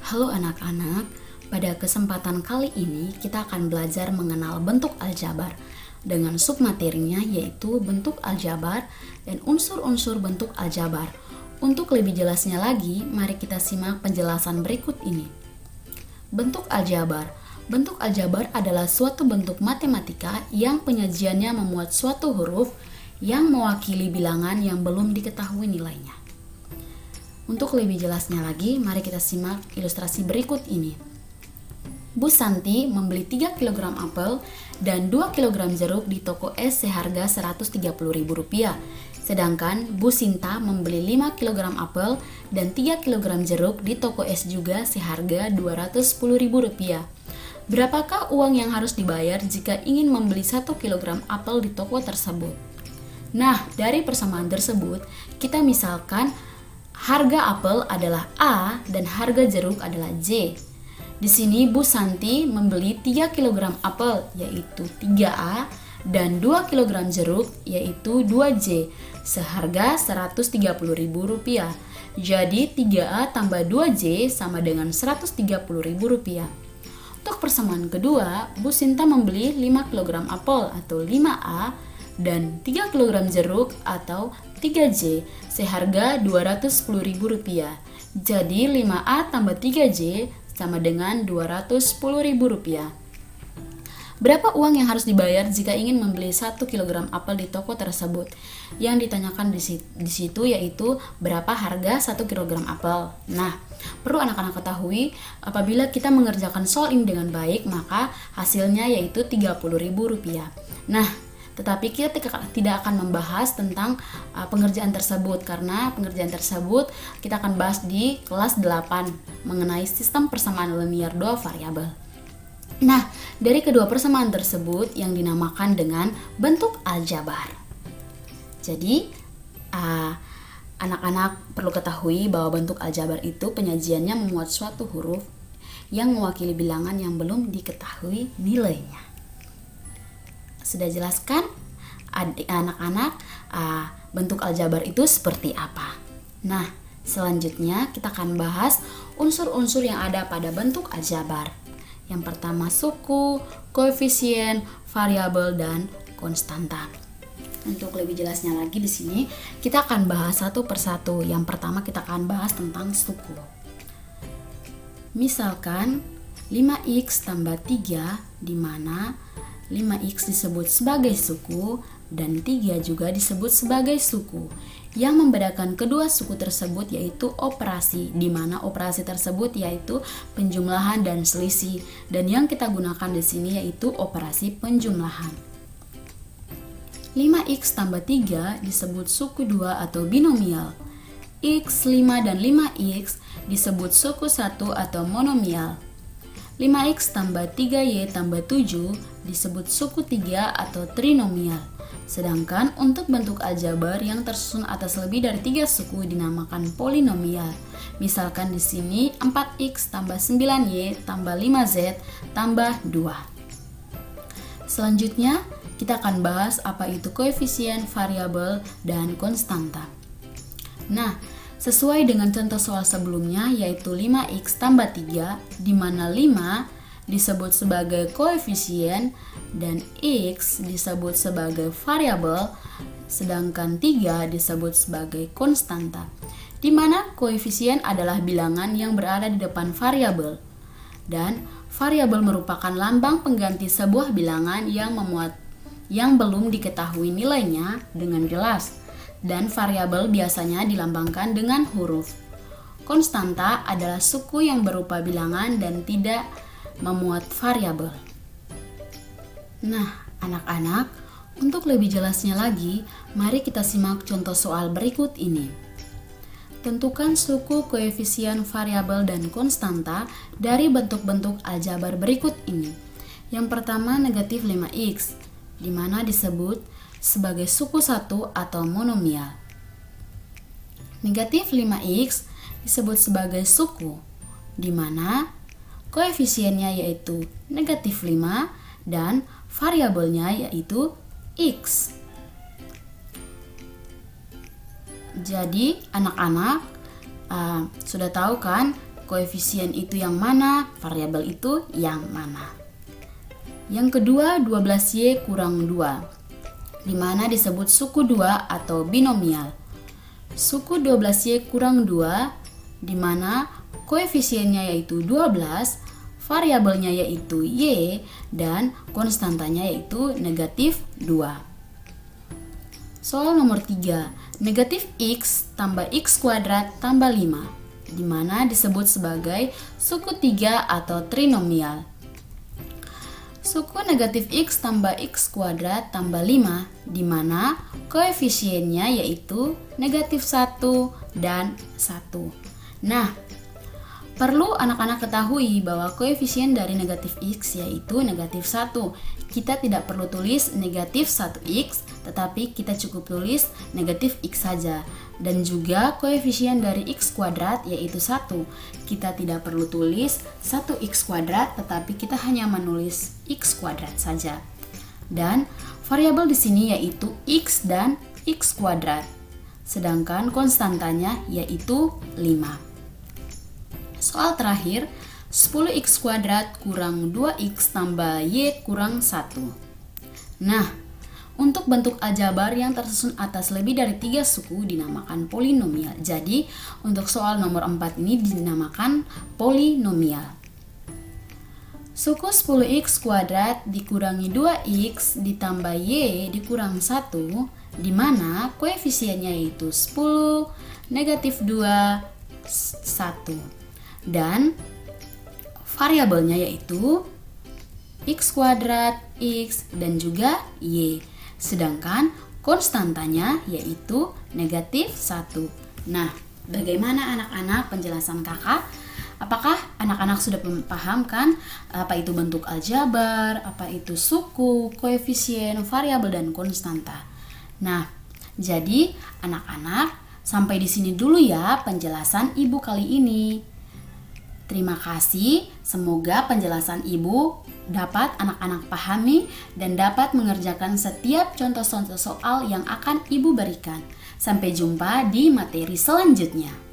Halo anak-anak, pada kesempatan kali ini kita akan belajar mengenal bentuk aljabar dengan submaterinya yaitu bentuk aljabar dan unsur-unsur bentuk aljabar. Untuk lebih jelasnya lagi, mari kita simak penjelasan berikut ini. Bentuk aljabar. Bentuk aljabar adalah suatu bentuk matematika yang penyajiannya memuat suatu huruf yang mewakili bilangan yang belum diketahui nilainya. Untuk lebih jelasnya lagi, mari kita simak ilustrasi berikut ini. Bu Santi membeli 3 kg apel dan 2 kg jeruk di toko es seharga Rp130.000. Sedangkan Bu Sinta membeli 5 kg apel dan 3 kg jeruk di toko es juga seharga Rp210.000. Berapakah uang yang harus dibayar jika ingin membeli 1 kg apel di toko tersebut? Nah, dari persamaan tersebut, kita misalkan harga apel adalah A dan harga jeruk adalah J. Di sini Bu Santi membeli 3 kg apel yaitu 3A dan 2 kg jeruk yaitu 2J seharga Rp130.000. Jadi 3A tambah 2J sama dengan Rp130.000. Untuk persamaan kedua, Bu Sinta membeli 5 kg apel atau 5A dan 3 kg jeruk atau 3J seharga Rp210.000. Jadi 5A tambah 3J sama dengan Rp210.000. Berapa uang yang harus dibayar jika ingin membeli 1 kg apel di toko tersebut? Yang ditanyakan di situ yaitu berapa harga 1 kg apel. Nah, perlu anak-anak ketahui apabila kita mengerjakan soal ini dengan baik maka hasilnya yaitu Rp30.000. Nah, tetapi kita tidak akan membahas tentang pengerjaan tersebut karena pengerjaan tersebut kita akan bahas di kelas 8 mengenai sistem persamaan linear dua variabel. Nah, dari kedua persamaan tersebut yang dinamakan dengan bentuk aljabar. Jadi, anak-anak perlu ketahui bahwa bentuk aljabar itu penyajiannya memuat suatu huruf yang mewakili bilangan yang belum diketahui nilainya. Sudah jelaskan anak-anak bentuk aljabar itu seperti apa? Nah, selanjutnya kita akan bahas unsur-unsur yang ada pada bentuk aljabar. Yang pertama suku, koefisien, variabel, dan konstanta. Untuk lebih jelasnya lagi di sini kita akan bahas satu persatu. Yang pertama kita akan bahas tentang suku. Misalkan 5x tambah 3 di mana 5x disebut sebagai suku dan 3 juga disebut sebagai suku. Yang membedakan kedua suku tersebut yaitu operasi, di mana operasi tersebut yaitu penjumlahan dan selisih. Dan yang kita gunakan di sini yaitu operasi penjumlahan. 5x tambah 3 disebut suku 2 atau binomial. X, 5 dan 5x disebut suku 1 atau monomial. 5x tambah 3y tambah 7 disebut suku 3 atau trinomial. Sedangkan untuk bentuk aljabar yang tersusun atas lebih dari 3 suku dinamakan polinomial. Misalkan di sini 4x tambah 9y tambah 5z tambah 2. Selanjutnya kita akan bahas apa itu koefisien, variabel, dan konstanta. Nah, sesuai dengan contoh soal sebelumnya yaitu 5x tambah 3 di mana 5 disebut sebagai koefisien dan x disebut sebagai variabel sedangkan 3 disebut sebagai konstanta. Di mana koefisien adalah bilangan yang berada di depan variabel dan variabel merupakan lambang pengganti sebuah bilangan yang belum diketahui nilainya dengan jelas. Dan variabel biasanya dilambangkan dengan huruf. Konstanta adalah suku yang berupa bilangan dan tidak memuat variabel. Nah, anak-anak, untuk lebih jelasnya lagi, mari kita simak contoh soal berikut ini. Tentukan suku, koefisien, variabel, dan konstanta dari bentuk-bentuk aljabar berikut ini. Yang pertama negatif 5x, di mana disebut sebagai suku 1 atau monomial. Negatif 5x disebut sebagai suku, di mana koefisiennya yaitu negatif 5 dan variabelnya yaitu x. Jadi anak-anak sudah tahu kan koefisien itu yang mana, variabel itu yang mana. Yang kedua, 12Y kurang 2, di mana disebut suku 2 atau binomial. Suku 12Y kurang 2, di mana koefisiennya yaitu 12, variabelnya yaitu Y, dan konstantanya yaitu negatif 2. Soal nomor 3, negatif X tambah X kuadrat tambah 5, di mana disebut sebagai suku 3 atau trinomial. Suku negatif X tambah X kuadrat tambah 5, di mana koefisiennya yaitu negatif 1 dan 1. Nah, perlu anak-anak ketahui bahwa koefisien dari negatif X yaitu negatif 1. Kita tidak perlu tulis negatif 1X, tetapi kita cukup tulis negatif X saja. Dan juga koefisien dari X kuadrat yaitu 1. Kita tidak perlu tulis 1X kuadrat, tetapi kita hanya menulis X kuadrat saja. Dan variabel di sini yaitu X dan X kuadrat. Sedangkan konstantanya yaitu 5. Soal terakhir, 10x kuadrat kurang 2x tambah y kurang 1. Nah, untuk bentuk aljabar yang tersusun atas lebih dari 3 suku dinamakan polinomial. Jadi, untuk soal nomor 4 ini dinamakan polinomial. Suku 10x kuadrat dikurangi 2x ditambah y dikurang 1, di mana koefisiennya yaitu 10, negatif 2, 1. Dan variabelnya yaitu x kuadrat, x, dan juga y. Sedangkan konstantanya yaitu negatif 1. Nah, bagaimana anak-anak penjelasan kakak? Apakah anak-anak sudah memahamkan apa itu bentuk aljabar, apa itu suku, koefisien, variabel, dan konstanta? Nah, jadi anak-anak sampai di sini dulu ya penjelasan ibu kali ini. Terima kasih, semoga penjelasan ibu dapat anak-anak pahami dan dapat mengerjakan setiap contoh-contoh soal yang akan ibu berikan. Sampai jumpa di materi selanjutnya.